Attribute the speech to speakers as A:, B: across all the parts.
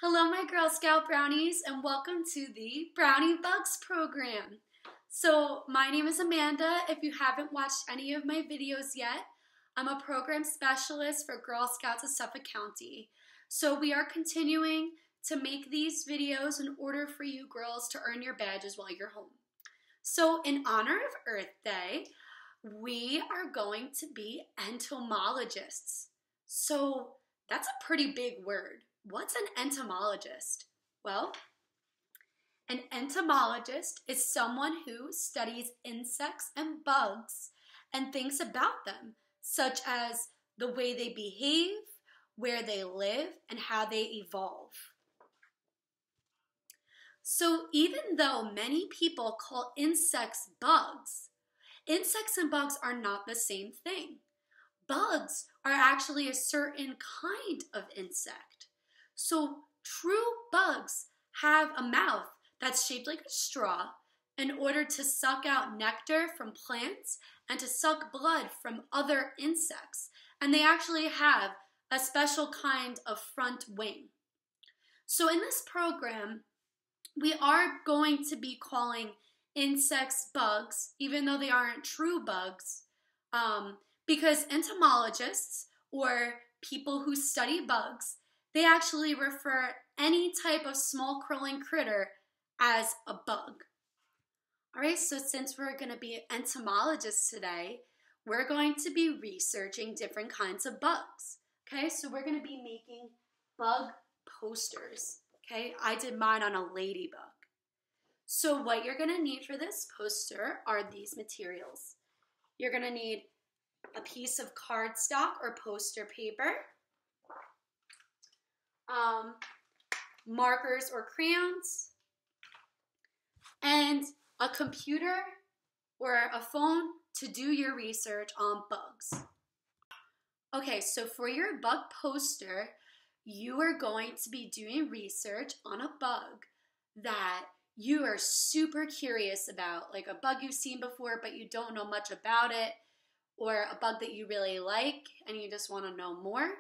A: Hello, my Girl Scout Brownies, and welcome to the Brownie Bugs program. So, my name is Amanda. If you haven't watched any of my videos yet, I'm a program specialist for Girl Scouts of Suffolk County. So, we are continuing to make these videos in order for you girls to earn your badges while you're home. So, in honor of Earth Day, we are going to be entomologists. So, that's a pretty big word. What's an entomologist? Well, an entomologist is someone who studies insects and bugs and thinks about them, such as the way they behave, where they live, and how they evolve. So even though many people call insects bugs, insects and bugs are not the same thing. Bugs are actually a certain kind of insect. So true bugs have a mouth that's shaped like a straw in order to suck out nectar from plants and to suck blood from other insects. And they actually have a special kind of front wing. So in this program, we are going to be calling insects bugs, even though they aren't true bugs, because entomologists, or people who study bugs, they actually refer any type of small crawling critter as a bug. All right, so since we're going to be entomologists today, we're going to be researching different kinds of bugs. Okay, so we're going to be making bug posters. Okay, I did mine on a ladybug. So what you're going to need for this poster are these materials. You're going to need a piece of cardstock or poster paper, markers or crayons, and a computer or a phone to do your research on bugs. Okay, so for your bug poster, you are going to be doing research on a bug that you are super curious about, like a bug you've seen before but you don't know much about it, or a bug that you really like and you just want to know more.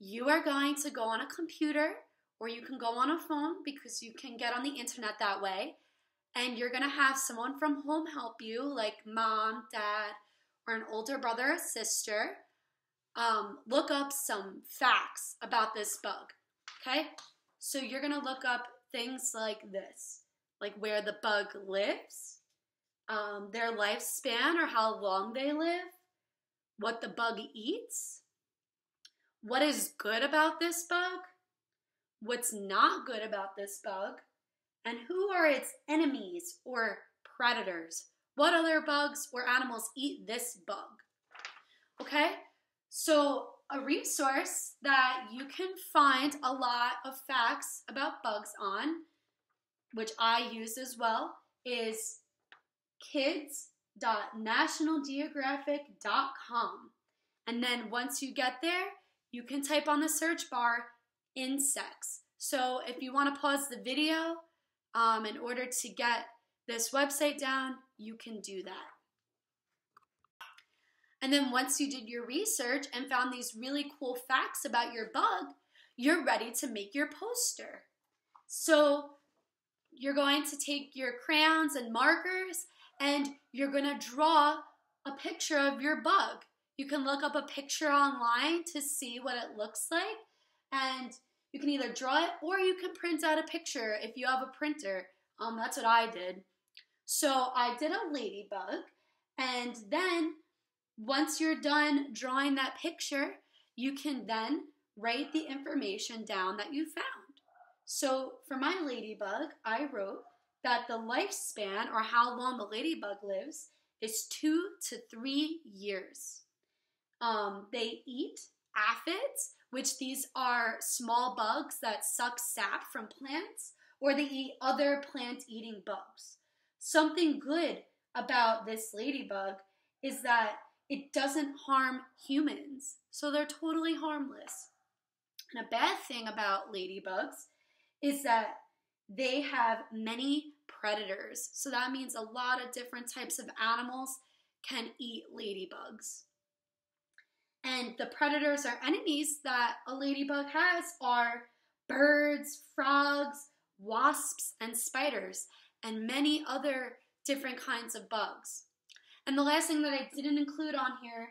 A: You are going to go on a computer, or you can go on a phone because you can get on the internet that way, and you're going to have someone from home help you, like mom, dad, or an older brother or sister, look up some facts about this bug, okay? So you're going to look up things like this, like where the bug lives, their lifespan or how long they live, what the bug eats, what is good about this bug, what's not good about this bug, and who are its enemies or predators. What other bugs or animals eat this bug? Okay, so a resource that you can find a lot of facts about bugs on, which I use as well, is kids.nationalgeographic.com. And then once you get there, you can type on the search bar insects. So if you want to pause the video in order to get this website down, you can do that. And then once you did your research and found these really cool facts about your bug, you're ready to make your poster. So you're going to take your crayons and markers and you're going to draw a picture of your bug. You can look up a picture online to see what it looks like, and you can either draw it or you can print out a picture if you have a printer. That's what I did. So I did a ladybug, and then once you're done drawing that picture, you can then write the information down that you found. So for my ladybug, I wrote that the lifespan, or how long the ladybug lives, is 2 to 3 years. They eat aphids, which these are small bugs that suck sap from plants, or they eat other plant-eating bugs. Something good about this ladybug is that it doesn't harm humans, so they're totally harmless. And a bad thing about ladybugs is that they have many predators. So that means a lot of different types of animals can eat ladybugs. And the predators or enemies that a ladybug has are birds, frogs, wasps, and spiders, and many other different kinds of bugs. And the last thing that I didn't include on here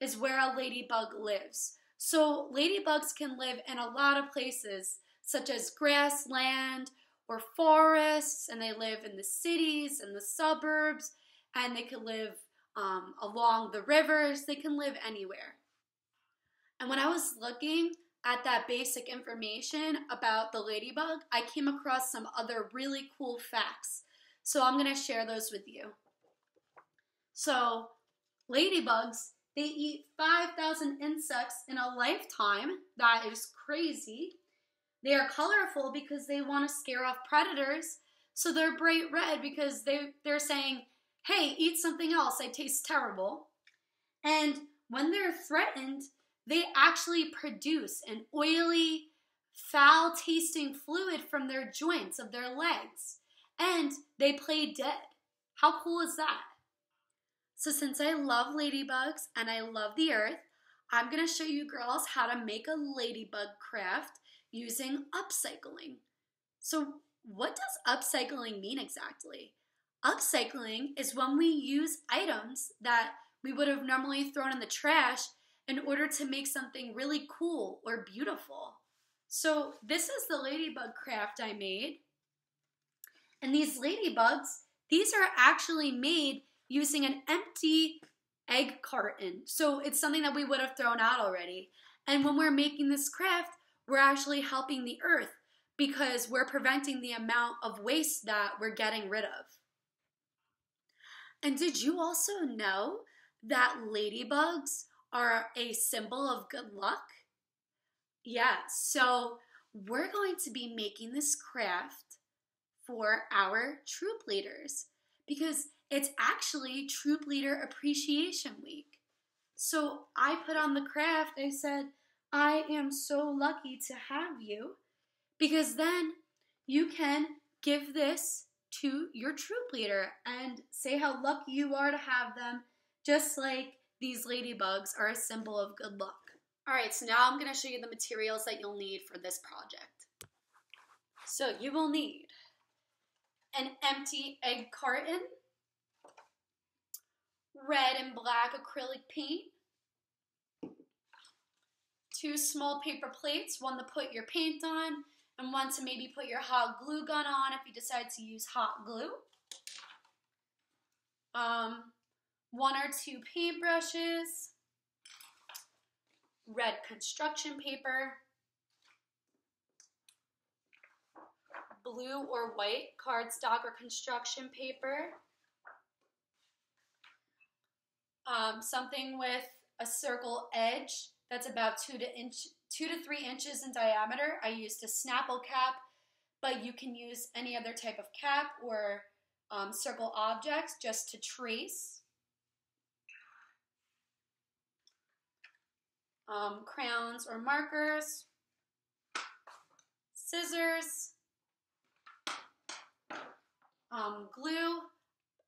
A: is where a ladybug lives. So ladybugs can live in a lot of places, such as grassland or forests, and they live in the cities and the suburbs, and they can live along the rivers. They can live anywhere. And when I was looking at that basic information about the ladybug, I came across some other really cool facts. So I'm going to share those with you. So ladybugs, they eat 5,000 insects in a lifetime. That is crazy. They are colorful because they want to scare off predators. So they're bright red because they're saying, hey, eat something else, I taste terrible. And when they're threatened, they actually produce an oily, foul-tasting fluid from their joints of their legs. And they play dead. How cool is that? So since I love ladybugs and I love the earth, I'm going to show you girls how to make a ladybug craft using upcycling. So what does upcycling mean exactly? Upcycling is when we use items that we would have normally thrown in the trash in order to make something really cool or beautiful. So this is the ladybug craft I made. And these ladybugs, these are actually made using an empty egg carton. So it's something that we would have thrown out already. And when we're making this craft, we're actually helping the earth because we're preventing the amount of waste that we're getting rid of. And did you also know that ladybugs are a symbol of good luck? Yeah, so we're going to be making this craft for our troop leaders because it's actually Troop Leader Appreciation Week. So I put on the craft, I said, I am so lucky to have you, because then you can give this to your troop leader and say how lucky you are to have them, just like these ladybugs are a symbol of good luck. All right, so now I'm going to show you the materials that you'll need for this project. So you will need an empty egg carton, red and black acrylic paint, 2 small paper plates, one to put your paint on and one to maybe put your hot glue gun on if you decide to use hot glue. 1 or 2 paintbrushes, red construction paper, blue or white cardstock or construction paper, something with a circle edge that's about 2 to 3 inches in diameter. I used a Snapple cap, but you can use any other type of cap or circle objects just to trace. Crayons or markers, scissors, glue.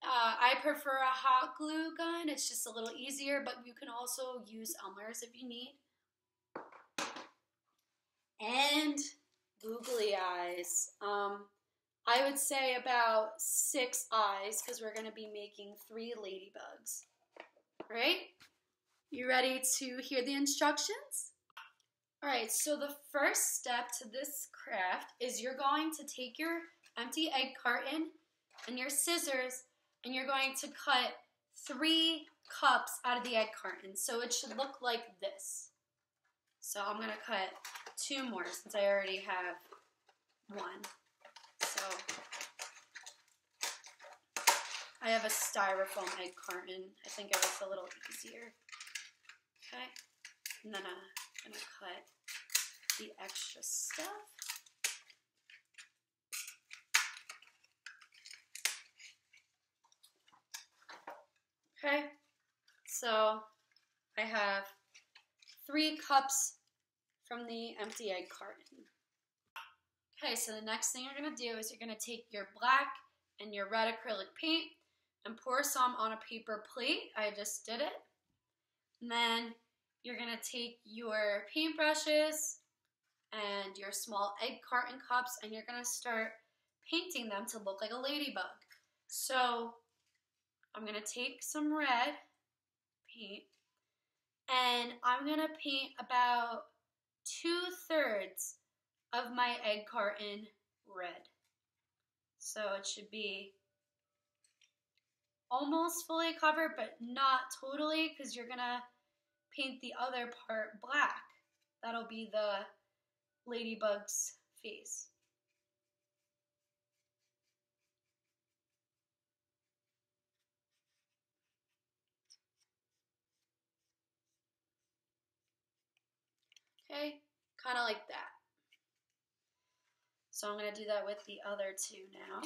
A: I prefer a hot glue gun. It's just a little easier, but you can also use Elmer's if you need. And googly eyes. I would say about 6 eyes because we're going to be making 3 ladybugs. All right? You ready to hear the instructions? All right, so the first step to this craft is you're going to take your empty egg carton and your scissors, and you're going to cut 3 cups out of the egg carton. So it should look like this. So I'm going to cut 2 more since I already have 1. So I have a styrofoam egg carton. I think it was a little easier. Okay, and then I'm going to cut the extra stuff. Okay, so I have 3 cups from the empty egg carton. Okay, so the next thing you're going to do is you're going to take your black and your red acrylic paint and pour some on a paper plate. I just did it. And then you're going to take your paintbrushes and your small egg carton cups, and you're going to start painting them to look like a ladybug. So I'm going to take some red paint, and I'm going to paint about 2/3 of my egg carton red. So it should be almost fully covered, but not totally, because you're going to paint the other part black. That'll be the ladybug's face. Okay, kind of like that. So I'm going to do that with the other two now.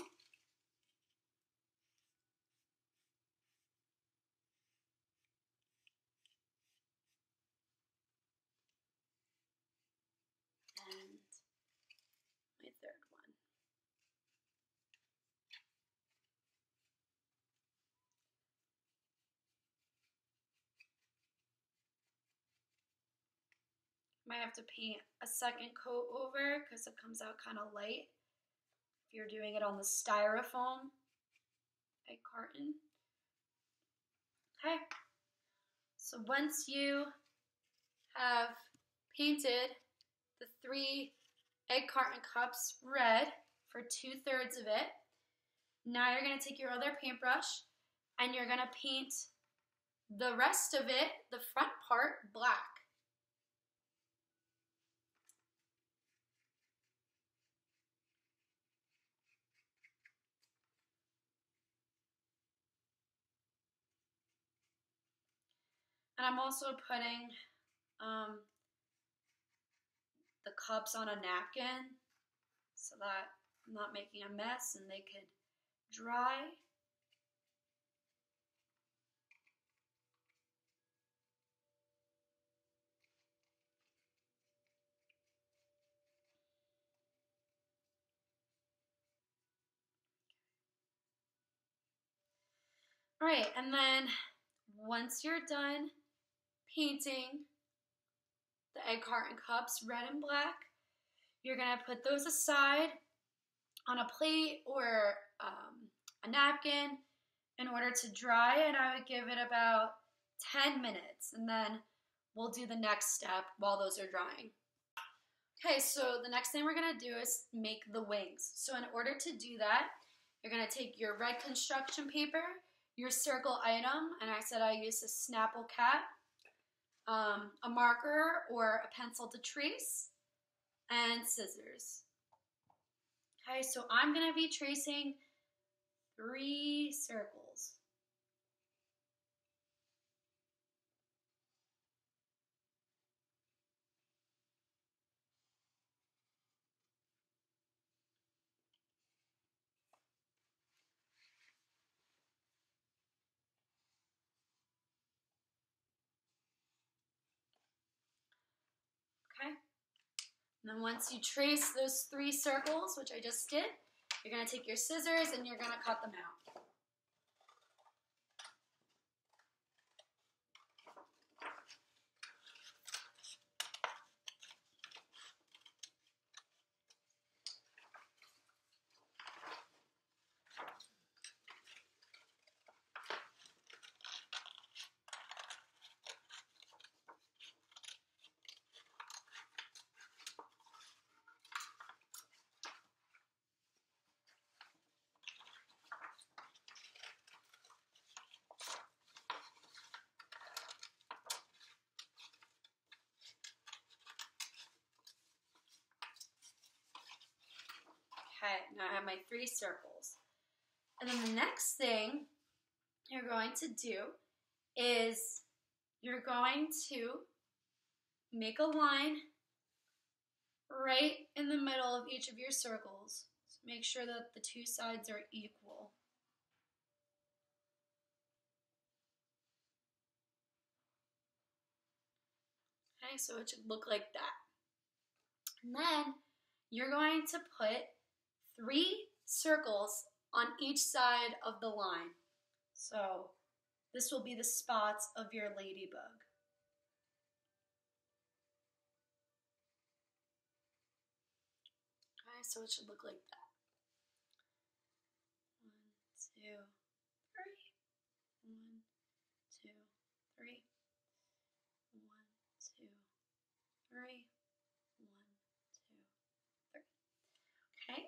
A: And my third one. Might have to paint a second coat over because it comes out kind of light if you're doing it on the styrofoam egg carton. Okay, so once you have painted the 3 egg carton cups red for 2/3 of it, now you're going to take your other paintbrush and you're going to paint the rest of it, the front part, black. And I'm also putting the cups on a napkin so that I'm not making a mess and they could dry. All right, and then once you're done painting the egg carton cups red and black, you're gonna put those aside on a plate or a napkin in order to dry, and I would give it about 10 minutes, and then we'll do the next step while those are drying. Okay, so the next thing we're gonna do is make the wings. So in order to do that, you're gonna take your red construction paper, your circle item, and I said I use a Snapple cat, a marker or a pencil to trace, and scissors. Okay, so I'm going to be tracing 3 circles. Okay, and then once you trace those 3 circles, which I just did, you're going to take your scissors and you're going to cut them out. Okay, now I have my 3 circles. And then the next thing you're going to do is you're going to make a line right in the middle of each of your circles. So make sure that the 2 sides are equal. Okay, so it should look like that. And then you're going to put 3 circles on each side of the line. So this will be the spots of your ladybug. so it should look like that. 1, 2, 3. 1, 2, 3. 1, 2, 3. 1, 2, 3. Okay,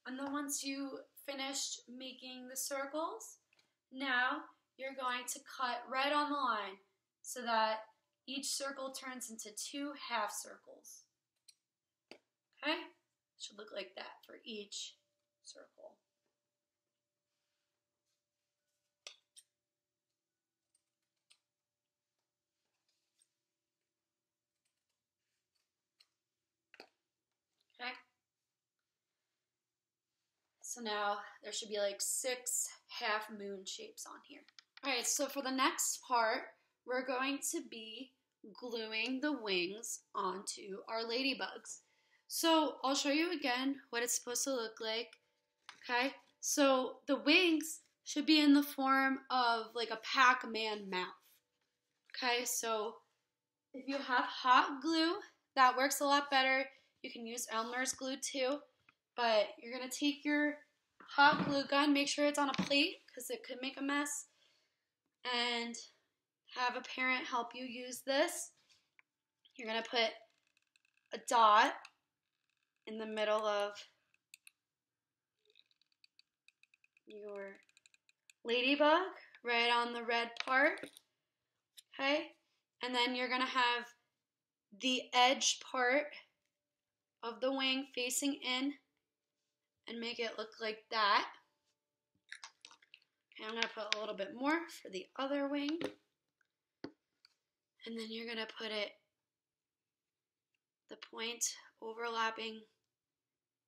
A: and then once you finished making the circles, now you're going to cut right on the line so that each circle turns into 2 half circles. Okay, should look like that for each circle. Okay, so now there should be like 6 half moon shapes on here. Alright, so for the next part, we're going to be gluing the wings onto our ladybugs. So I'll show you again what it's supposed to look like. Okay, so the wings should be in the form of like a Pac-Man mouth. Okay, so if you have hot glue, that works a lot better. You can use Elmer's glue too, but you're going to take your hot glue gun, make sure it's on a plate because it could make a mess, and have a parent help you use this. You're going to put a dot in the middle of your ladybug, right on the red part, okay? And then you're going to have the edge part of the wing facing in and make it look like that. Okay, I'm going to put a little bit more for the other wing. And then you're going to put it, the point overlapping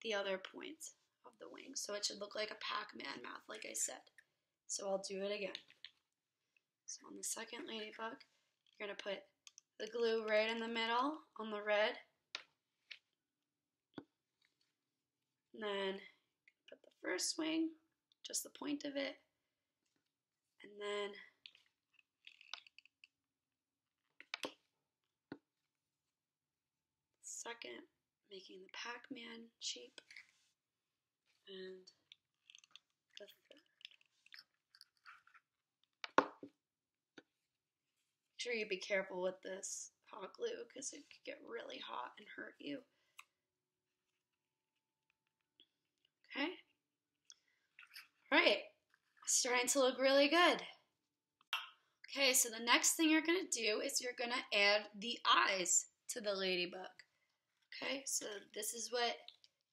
A: the other point of the wing. So it should look like a Pac-Man mouth, like I said. So I'll do it again. So on the second ladybug, you're going to put the glue right in the middle on the red. And then put the first wing, just the point of it. And then second, making the Pac-Man shape. And the third. Make sure you be careful with this hot glue because it could get really hot and hurt you. Okay. All right. Starting to look really good. Okay, so the next thing you're going to do is you're going to add the eyes to the ladybug. Okay, so this is what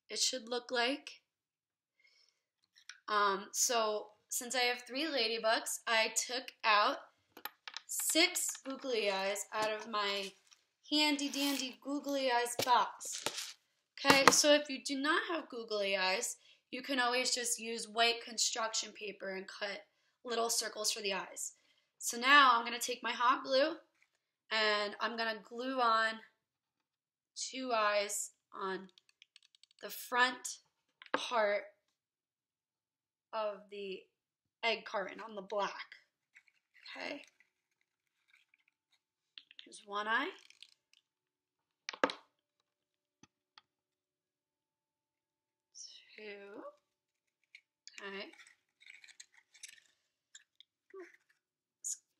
A: it should look like. So since I have 3 ladybugs, I took out 6 googly eyes out of my handy dandy googly eyes box. Okay, so if you do not have googly eyes, you can always just use white construction paper and cut little circles for the eyes. So now I'm going to take my hot glue and I'm going to glue on 2 eyes on the front part of the egg carton on the black. Okay. Here's one eye. 2. Okay.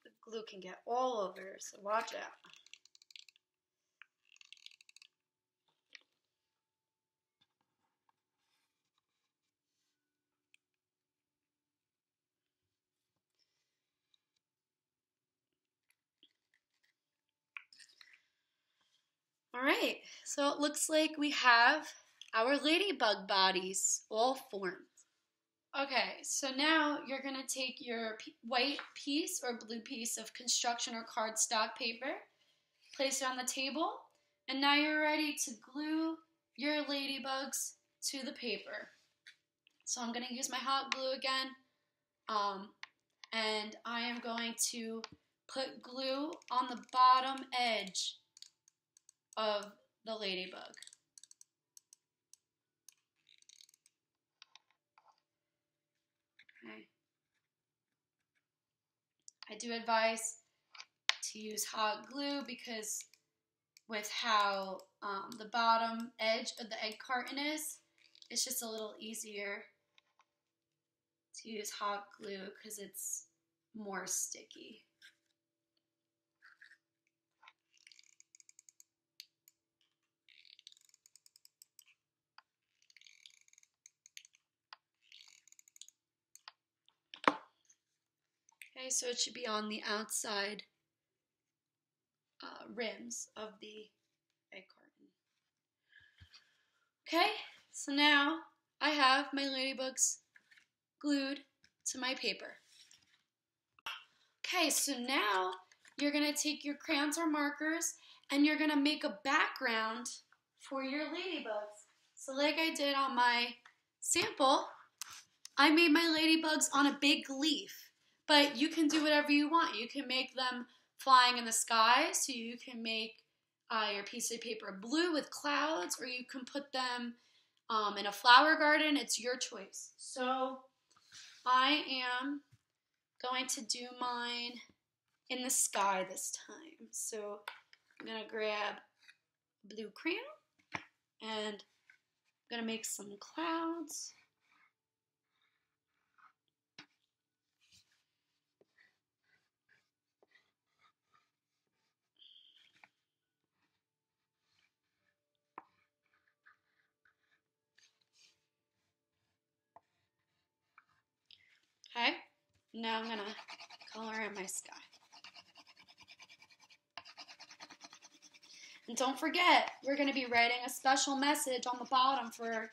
A: The glue can get all over, so watch out. Alright, so it looks like we have our ladybug bodies all formed. Okay, so now you're going to take your white piece or blue piece of construction or cardstock paper, place it on the table, and now you're ready to glue your ladybugs to the paper. So I'm going to use my hot glue again, and I am going to put glue on the bottom edge of the ladybug. Okay. I do advise to use hot glue because with how the bottom edge of the egg carton is, it's just a little easier to use hot glue because it's more sticky. Okay, so it should be on the outside rims of the egg carton. Okay, so now I have my ladybugs glued to my paper. Okay, so now you're going to take your crayons or markers and you're going to make a background for your ladybugs. So like I did on my sample, I made my ladybugs on a big leaf, but you can do whatever you want. You can make them flying in the sky, so you can make your piece of paper blue with clouds, or you can put them in a flower garden. It's your choice. So I am going to do mine in the sky this time. So I'm going to grab a blue crayon and I'm going to make some clouds. Okay, now I'm going to color in my sky. And don't forget, we're going to be writing a special message on the bottom for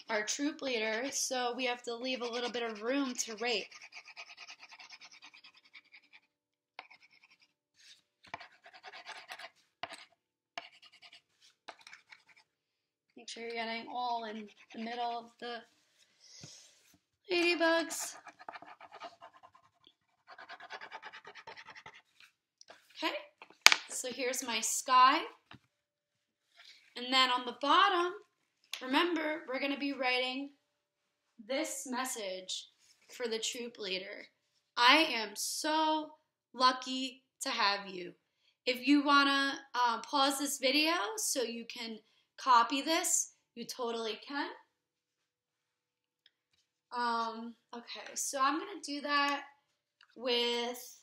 A: our troop leader, so we have to leave a little bit of room to write. Make sure you're getting all in the middle of the ladybugs. Okay, so here's my sky. And then on the bottom, remember, we're going to be writing this message for the troop leader. I am so lucky to have you. If you want to pause this video so you can copy this, you totally can. Okay, so I'm going to do that with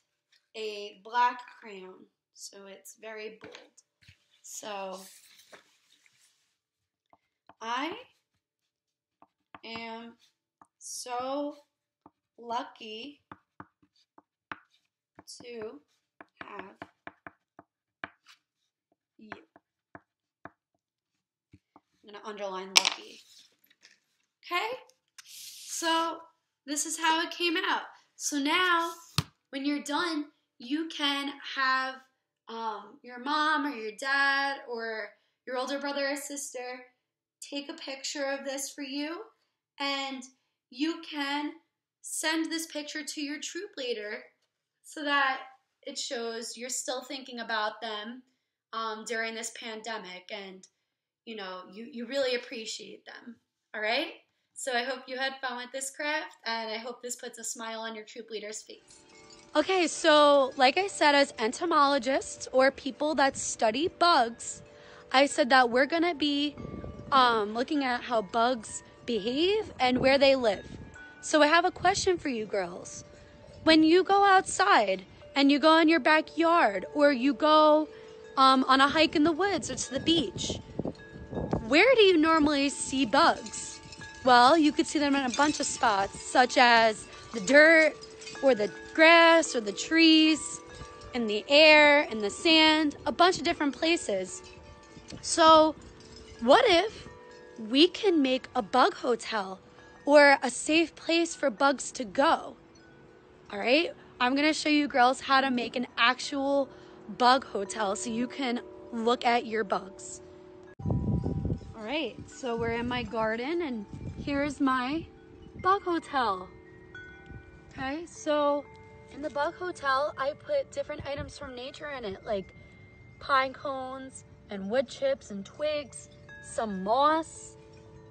A: a black crayon, so it's very bold. So I am so lucky to have you. I'm going to underline lucky. Okay? So this is how it came out. So now, when you're done, you can have your mom or your dad or your older brother or sister take a picture of this for you, and you can send this picture to your troop leader so that it shows you're still thinking about them during this pandemic, and you really appreciate them. All right? So I hope you had fun with this craft, and I hope this puts a smile on your troop leader's face. Okay, so like I said, as entomologists or people that study bugs, I said that we're going to be looking at how bugs behave and where they live. So I have a question for you girls. When you go outside and you go in your backyard, or you go on a hike in the woods or to the beach, where do you normally see bugs? Well, you could see them in a bunch of spots, such as the dirt or the grass or the trees, in the air, in the sand, a bunch of different places. So what if we can make a bug hotel or a safe place for bugs to go? All right, I'm going to show you girls how to make an actual bug hotel so you can look at your bugs. All right, so we're in my garden and here's my bug hotel. Okay, so in the bug hotel, I put different items from nature in it, like pine cones and wood chips and twigs, some moss,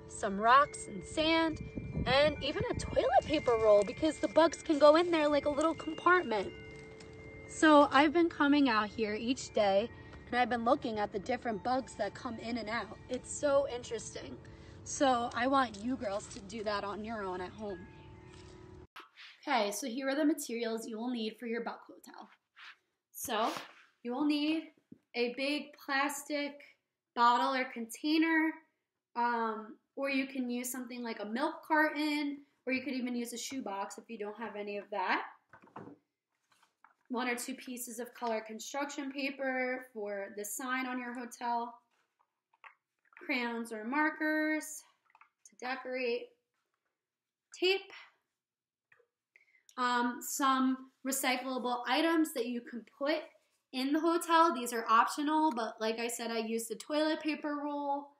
A: some rocks and sand, and even a toilet paper roll because the bugs can go in there like a little compartment. So I've been coming out here each day and I've been looking at the different bugs that come in and out. It's so interesting. So I want you girls to do that on your own at home. Okay, so here are the materials you will need for your bug hotel. So you will need a big plastic bottle or container, or you can use something like a milk carton, or you could even use a shoebox if you don't have any of that. 1 or 2 pieces of color construction paper for the sign on your hotel. Crayons or markers to decorate. Tape. Some recyclable items that you can put in the hotel. These are optional, but like I said, I used the toilet paper roll.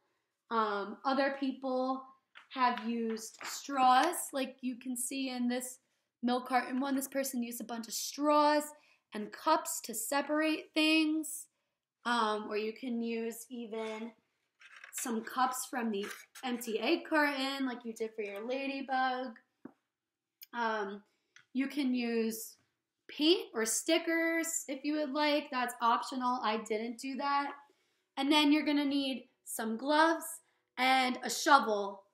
A: Other people have used straws, like you can see in this milk carton one. This person used a bunch of straws and cups to separate things. Or you can use even some cups from the empty egg carton, like you did for your Ladybug. You can use paint or stickers if you would like. That's optional. I didn't do that. And then you're going to need some gloves and a shovel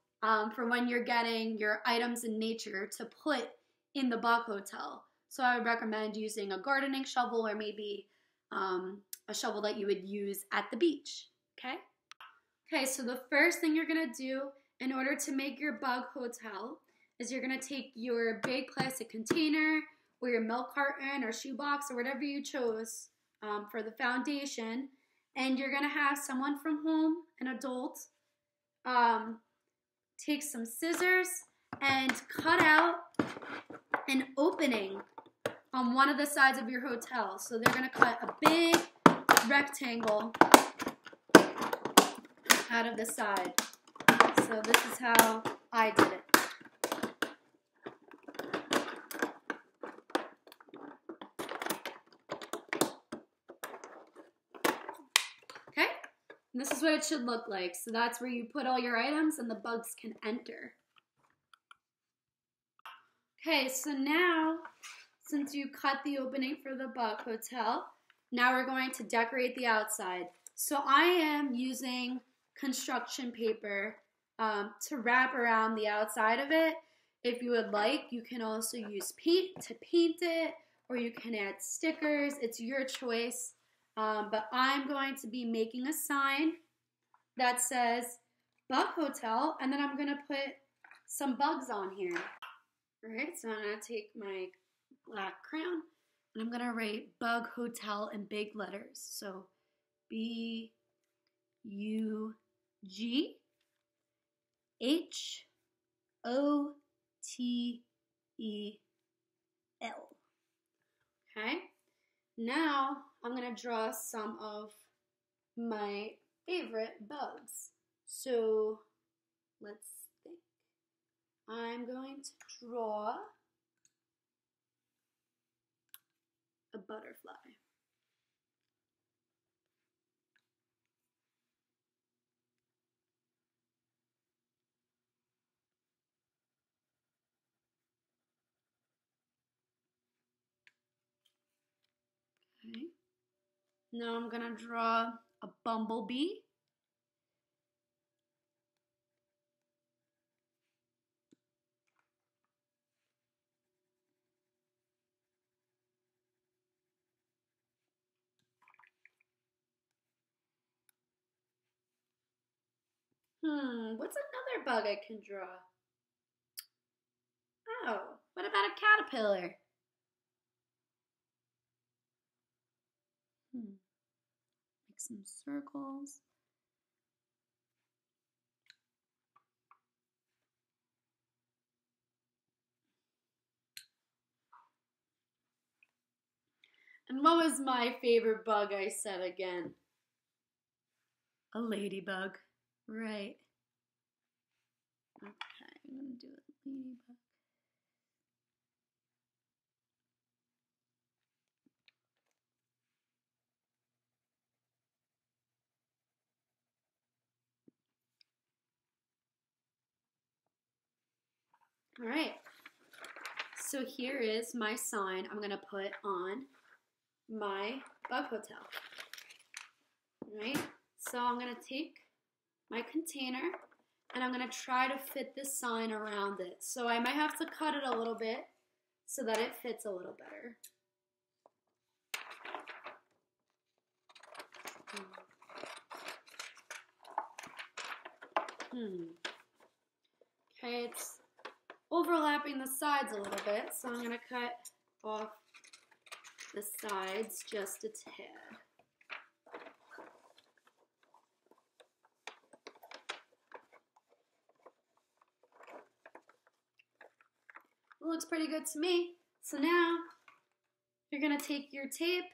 A: for when you're getting your items in nature to put in the bug hotel. So I would recommend using a gardening shovel or maybe a shovel that you would use at the beach. Okay? Okay, so the first thing you're going to do in order to make your bug hotel is you're going to take your big plastic container or your milk carton or shoebox or whatever you chose for the foundation, and you're going to have someone from home, an adult, take some scissors and cut out an opening on one of the sides of your hotel. So they're going to cut a big rectangle out of the side. So this is how I did it. Okay, and this is what it should look like. So that's where you put all your items and the bugs can enter. Okay, so now, since you cut the opening for the bug hotel, now we're going to decorate the outside. So I am using construction paper to wrap around the outside of it. If you would like, you can also use paint to paint it, or you can add stickers. It's your choice. But I'm going to be making a sign that says Bug Hotel, and then I'm going to put some bugs on here. All right, so I'm going to take my black crayon, and I'm going to write Bug Hotel in big letters. So BUGHOTEL. Okay, now I'm going to draw some of my favorite bugs. So let's think. I'm going to draw a butterfly. Okay. Now I'm going to draw a bumblebee. What's another bug I can draw? Oh, what about a caterpillar? Make some circles. And what was my favorite bug I said again? A ladybug. Right. Okay, I'm going to do a ladybug. All right. So here is my sign I'm going to put on my bug hotel. All right. So I'm going to take my container and I'm going to try to fit this sign around it. So I might have to cut it a little bit so that it fits a little better. Okay, it's overlapping the sides a little bit, so I'm going to cut off the sides just a tad. It looks pretty good to me. So now you're going to take your tape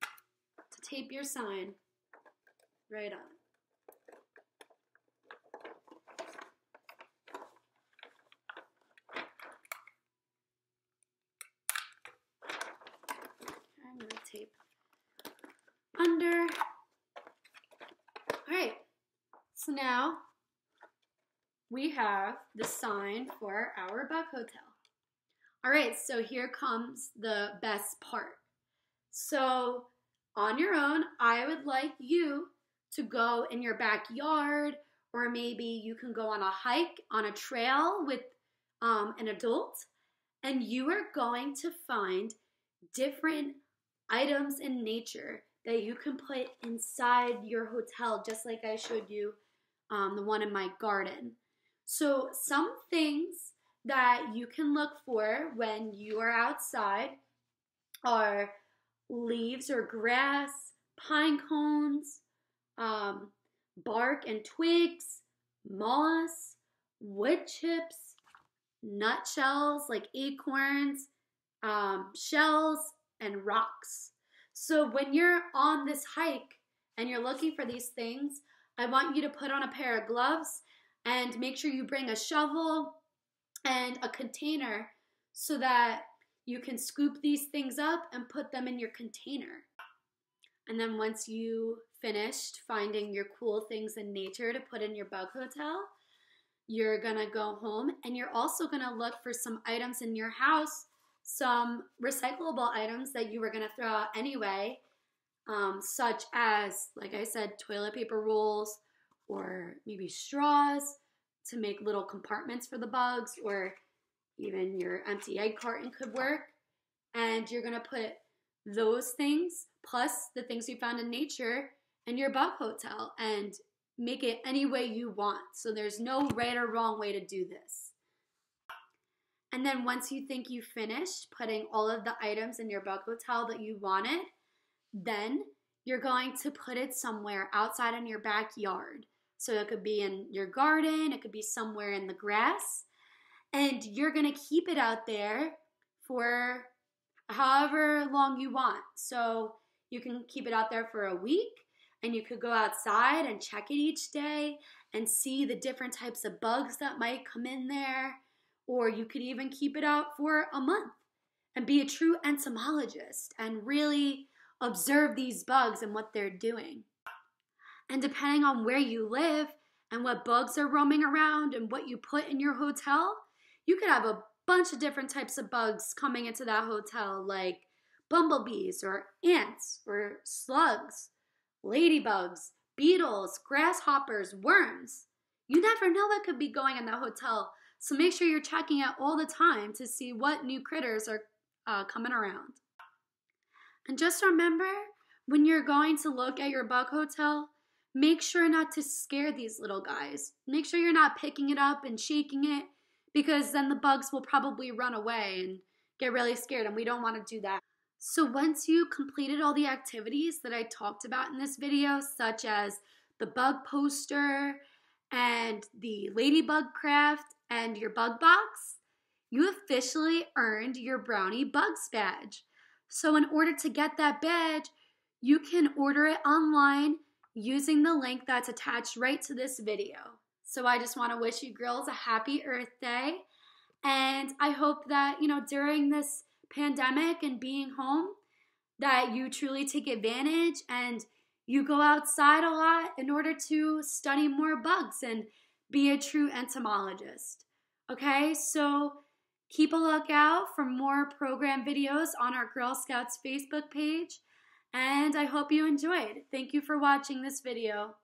A: to tape your sign right on. I'm going to tape under. All right, so now we have the sign for our bug hotel. All right, so here comes the best part. So on your own, I would like you to go in your backyard, or maybe you can go on a hike on a trail with an adult, and you are going to find different items in nature that you can put inside your hotel, just like I showed you the one in my garden. So some things that you can look for when you are outside are leaves or grass, pine cones, bark and twigs, moss, wood chips, nutshells like acorns, shells, and rocks. So when you're on this hike and you're looking for these things, I want you to put on a pair of gloves and make sure you bring a shovel and a container so that you can scoop these things up and put them in your container. And then once you finished finding your cool things in nature to put in your bug hotel, you're gonna go home and you're also gonna look for some items in your house, some recyclable items that you were gonna throw out anyway, such as, like I said, toilet paper rolls or maybe straws to make little compartments for the bugs, or even your empty egg carton could work. And you're gonna put those things plus the things you found in nature in your bug hotel and make it any way you want. So there's no right or wrong way to do this. And then once you think you finished putting all of the items in your bug hotel that you wanted, then you're going to put it somewhere outside in your backyard. So it could be in your garden, it could be somewhere in the grass, and you're gonna keep it out there for however long you want. So you can keep it out there for a week, and you could go outside and check it each day and see the different types of bugs that might come in there, or you could even keep it out for a month and be a true entomologist and really observe these bugs and what they're doing. And depending on where you live and what bugs are roaming around and what you put in your hotel, you could have a bunch of different types of bugs coming into that hotel, like bumblebees or ants or slugs, ladybugs, beetles, grasshoppers, worms. You never know what could be going in that hotel, so make sure you're checking it all the time to see what new critters are coming around. And just remember, when you're going to look at your bug hotel, make sure not to scare these little guys. Make sure you're not picking it up and shaking it, because then the bugs will probably run away and get really scared, and we don't want to do that. So once you completed all the activities that I talked about in this video, such as the bug poster and the ladybug craft and your bug box, you officially earned your Brownie Bugs badge. So in order to get that badge, you can order it online using the link that's attached right to this video. So I just want to wish you girls a happy Earth Day, and I hope that, during this pandemic and being home, that you truly take advantage and you go outside a lot in order to study more bugs and be a true entomologist. Okay, so keep a lookout for more program videos on our Girl Scouts Facebook page, and I hope you enjoyed. Thank you for watching this video.